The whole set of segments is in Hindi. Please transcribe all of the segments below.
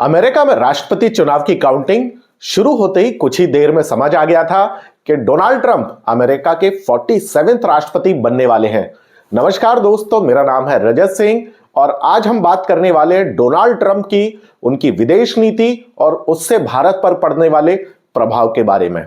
अमेरिका में राष्ट्रपति चुनाव की काउंटिंग शुरू होते ही कुछ ही देर में समझ आ गया था कि डोनाल्ड ट्रंप अमेरिका के 47वें राष्ट्रपति बनने वाले हैं। नमस्कार दोस्तों, मेरा नाम है रजत सिंह और आज हम बात करने वाले हैं डोनाल्ड ट्रंप की, उनकी विदेश नीति और उससे भारत पर पड़ने वाले प्रभाव के बारे में।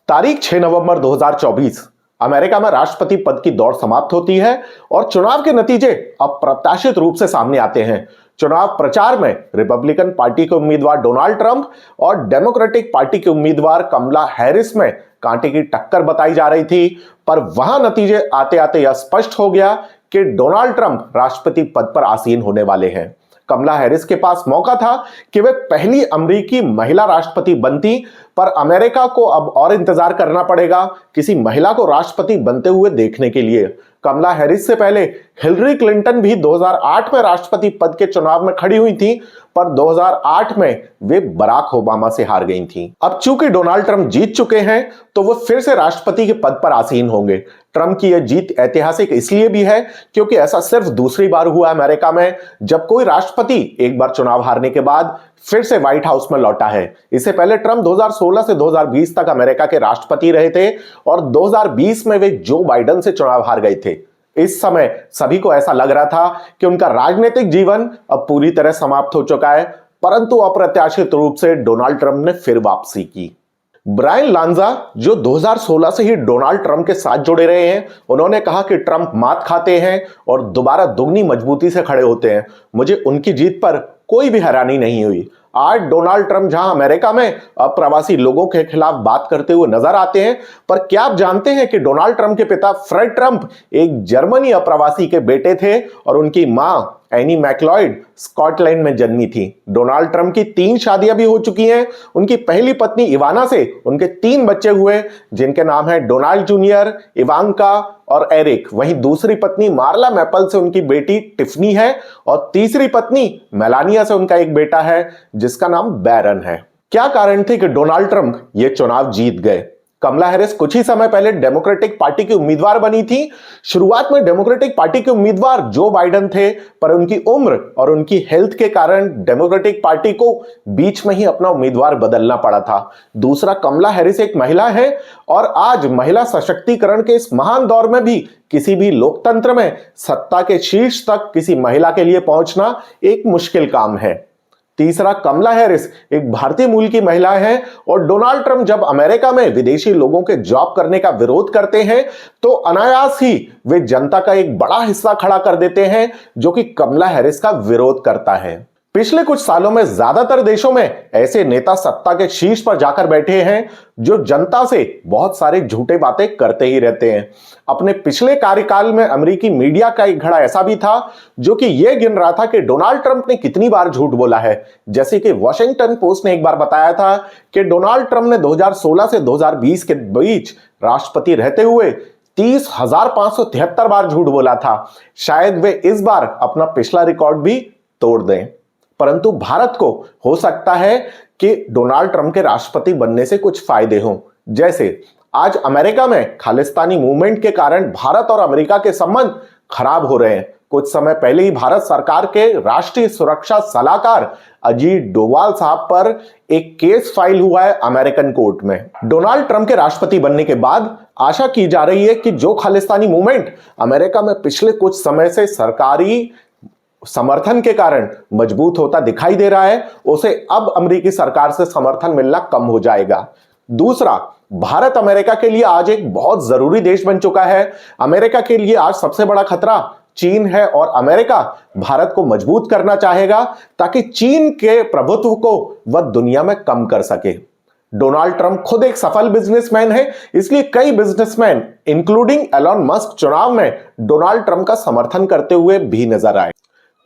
तारीख 6 नवंबर 2024 अमेरिका में राष्ट्रपति पद की दौड़ समाप्त होती है और चुनाव के नतीजे अप्रत्याशित रूप से सामने आते हैं। चुनाव प्रचार में रिपब्लिकन पार्टी के उम्मीदवार डोनाल्ड ट्रंप और डेमोक्रेटिक पार्टी के उम्मीदवार कमला हैरिस में कांटे की टक्कर बताई जा रही थी, पर वहां नतीजे आते आते यह स्पष्ट हो गया कि डोनाल्ड ट्रंप राष्ट्रपति पद पर आसीन होने वाले हैं। कमला हैरिस के पास मौका था कि वे पहली अमेरिकी महिला राष्ट्रपति बनती, पर अमेरिका को अब और इंतजार करना पड़ेगा किसी महिला को राष्ट्रपति बनते हुए देखने के लिए। कमला हैरिस से पहले हिलरी क्लिंटन भी 2008 में राष्ट्रपति पद के चुनाव में खड़ी हुई थी, पर 2008 में वे बराक ओबामा से हार गई थी। अब चूंकि डोनाल्ड ट्रंप जीत चुके हैं तो वो फिर से राष्ट्रपति के पद पर आसीन होंगे। ट्रंप की यह जीत ऐतिहासिक इसलिए भी है क्योंकि ऐसा सिर्फ दूसरी बार हुआ अमेरिका में जब कोई राष्ट्रपति एक बार चुनाव हारने के बाद फिर से व्हाइट हाउस में लौटा है। इससे पहले ट्रंप 2016 से 2020 तक अमेरिका के राष्ट्रपति रहे थे और 2020 में वे जो बाइडेन से चुनाव हार गए थे। इस समय सभी को ऐसा लग रहा था कि उनका राजनीतिक जीवन अब पूरी तरह समाप्त हो चुका है, परंतु अप्रत्याशित रूप से डोनाल्ड ट्रंप ने फिर वापसी की। ब्रायन लांजा, जो 2016 से ही डोनाल्ड ट्रंप के साथ जुड़े रहे हैं, उन्होंने कहा कि ट्रंप मात खाते हैं और दोबारा दुगनी मजबूती से खड़े होते हैं। मुझे उनकी जीत पर कोई भी हैरानी नहीं हुई। आज डोनाल्ड ट्रंप जहां अमेरिका में अप्रवासी लोगों के खिलाफ बात करते हुए नजर आते हैं, पर क्या आप जानते हैं कि डोनाल्ड ट्रंप के पिता फ्रेड ट्रंप एक जर्मनी अप्रवासी के बेटे थे और उनकी मां एनी मैक्लॉयड स्कॉटलैंड में जन्मी थी। डोनाल्ड ट्रंप की 3 शादियां भी हो चुकी हैं। उनकी पहली पत्नी इवाना से उनके 3 बच्चे हुए, जिनके नाम है डोनाल्ड जूनियर, इवांका और एरिक। वहीं दूसरी पत्नी मार्ला मैपल से उनकी बेटी टिफनी है और तीसरी पत्नी मेलानिया से उनका एक बेटा है जिसका नाम बैरन है। क्या कारण थे कि डोनाल्ड ट्रंप ये चुनाव जीत गए? कमला हैरिस कुछ ही समय पहले डेमोक्रेटिक पार्टी की उम्मीदवार बनी थी। शुरुआत में डेमोक्रेटिक पार्टी के उम्मीदवार जो बाइडेन थे, पर उनकी उम्र और उनकी हेल्थ के कारण डेमोक्रेटिक पार्टी को बीच में ही अपना उम्मीदवार बदलना पड़ा था। दूसरा, कमला हैरिस एक महिला है और आज महिला सशक्तिकरण के इस महान दौर में भी किसी भी लोकतंत्र में सत्ता के शीर्ष तक किसी महिला के लिए पहुंचना एक मुश्किल काम है। तीसरा, कमला हैरिस एक भारतीय मूल की महिला है और डोनाल्ड ट्रंप जब अमेरिका में विदेशी लोगों के जॉब करने का विरोध करते हैं तो अनायास ही वे जनता का एक बड़ा हिस्सा खड़ा कर देते हैं जो कि कमला हैरिस का विरोध करता है। पिछले कुछ सालों में ज्यादातर देशों में ऐसे नेता सत्ता के शीर्ष पर जाकर बैठे हैं जो जनता से बहुत सारे झूठे बातें करते ही रहते हैं। अपने पिछले कार्यकाल में अमेरिकी मीडिया का एक घड़ा ऐसा भी था जो कि यह गिन रहा था कि डोनाल्ड ट्रंप ने कितनी बार झूठ बोला है। जैसे कि वॉशिंगटन पोस्ट ने एक बार बताया था कि डोनाल्ड ट्रंप ने 2016 से 2020 के बीच राष्ट्रपति रहते हुए 30,573 बार झूठ बोला था। शायद वे इस बार अपना पिछला रिकॉर्ड भी तोड़ दें। परंतु भारत को हो सकता है कि डोनाल्ड ट्रंप के राष्ट्रपति बनने से कुछ फायदे हों। जैसे आज अमेरिका में खालिस्तानी मूवमेंट के कारण भारत और अमेरिका के संबंध खराब हो रहे हैं। कुछ समय पहले ही भारत सरकार के राष्ट्रीय सुरक्षा सलाहकार अजीत डोवाल साहब पर एक केस फाइल हुआ है अमेरिकन कोर्ट में। डोनाल्ड ट्रंप के राष्ट्रपति बनने के बाद आशा की जा रही है कि जो खालिस्तानी मूवमेंट अमेरिका में पिछले कुछ समय से सरकारी समर्थन के कारण मजबूत होता दिखाई दे रहा है, उसे अब अमेरिकी सरकार से समर्थन मिलना कम हो जाएगा। दूसरा, भारत अमेरिका के लिए आज एक बहुत जरूरी देश बन चुका है। अमेरिका के लिए आज सबसे बड़ा खतरा चीन है और अमेरिका भारत को मजबूत करना चाहेगा ताकि चीन के प्रभुत्व को वह दुनिया में कम कर सके। डोनाल्ड ट्रंप खुद एक सफल बिजनेसमैन है, इसलिए कई बिजनेसमैन इंक्लूडिंग एलन मस्क चुनाव में डोनाल्ड ट्रंप का समर्थन करते हुए भी नजर आए।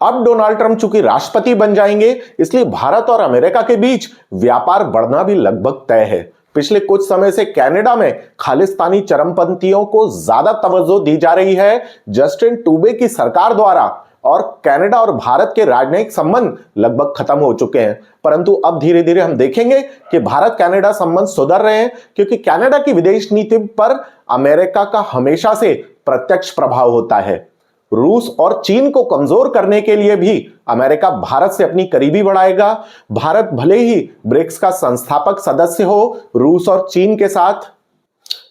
अब डोनाल्ड ट्रंप चूंकि राष्ट्रपति बन जाएंगे, इसलिए भारत और अमेरिका के बीच व्यापार बढ़ना भी लगभग तय है। पिछले कुछ समय से कनाडा में खालिस्तानी चरमपंथियों को ज्यादा तवज्जो दी जा रही है जस्टिन ट्रूडो की सरकार द्वारा और कनाडा और भारत के राजनयिक संबंध लगभग खत्म हो चुके हैं। परंतु अब धीरे धीरे हम देखेंगे कि भारत कनाडा संबंध सुधर रहे हैं क्योंकि कनाडा की विदेश नीति पर अमेरिका का हमेशा से प्रत्यक्ष प्रभाव होता है। रूस और चीन को कमजोर करने के लिए भी अमेरिका भारत से अपनी करीबी बढ़ाएगा। भारत भले ही ब्रिक्स का संस्थापक सदस्य हो रूस और चीन के साथ,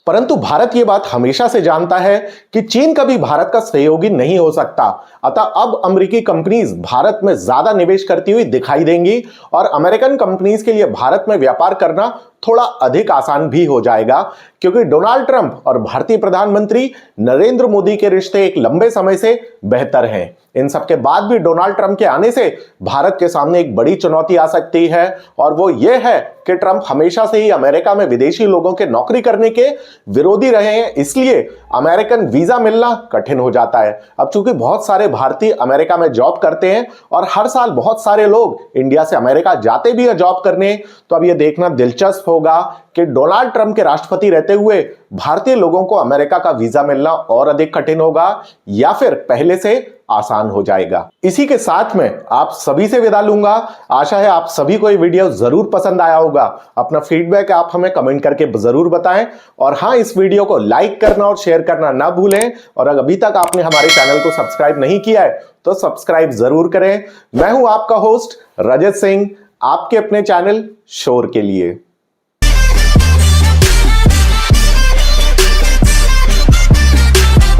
परंतु भारत यह बात हमेशा से जानता है कि चीन कभी भारत का सहयोगी नहीं हो सकता। अतः अब अमेरिकी कंपनीज भारत में ज्यादा निवेश करती हुई दिखाई देंगी और अमेरिकन कंपनीज के लिए भारत में व्यापार करना थोड़ा अधिक आसान भी हो जाएगा, क्योंकि डोनाल्ड ट्रंप और भारतीय प्रधानमंत्री नरेंद्र मोदी के रिश्ते एक लंबे समय से बेहतर हैं। इन सब के बाद भी डोनाल्ड ट्रंप के आने से भारत के सामने एक बड़ी चुनौती आ सकती है, और वो ये है कि ट्रंप हमेशा से ही अमेरिका में विदेशी लोगों के नौकरी करने के विरोधी रहे हैं, इसलिए अमेरिकन वीजा मिलना कठिन हो जाता है। अब चूंकि बहुत सारे भारतीय अमेरिका में जॉब करते हैं और हर साल बहुत सारे लोग इंडिया से अमेरिका जाते भी हैं जॉब करने, तो अब यह देखना दिलचस्प होगा कि डोनाल्ड ट्रंप के राष्ट्रपति रहते हुए भारतीय लोगों को अमेरिका का वीजा मिलना और अधिक कठिन होगा या फिर पहले से आसान हो जाएगा। इसी के साथ में आप सभी से विदा लूंगा। आशा है आप सभी को ये वीडियो जरूर पसंद आया होगा। अपना फीडबैक आप हमें कमेंट करके जरूर बताएं, और हां, इस वीडियो को लाइक करना और शेयर करना ना भूलें, और अगर अभी तक आपने हमारे चैनल को सब्सक्राइब नहीं किया है तो सब्सक्राइब जरूर करें। मैं हूं आपका होस्ट रजत सिंह, आपके अपने चैनल शोर के लिए।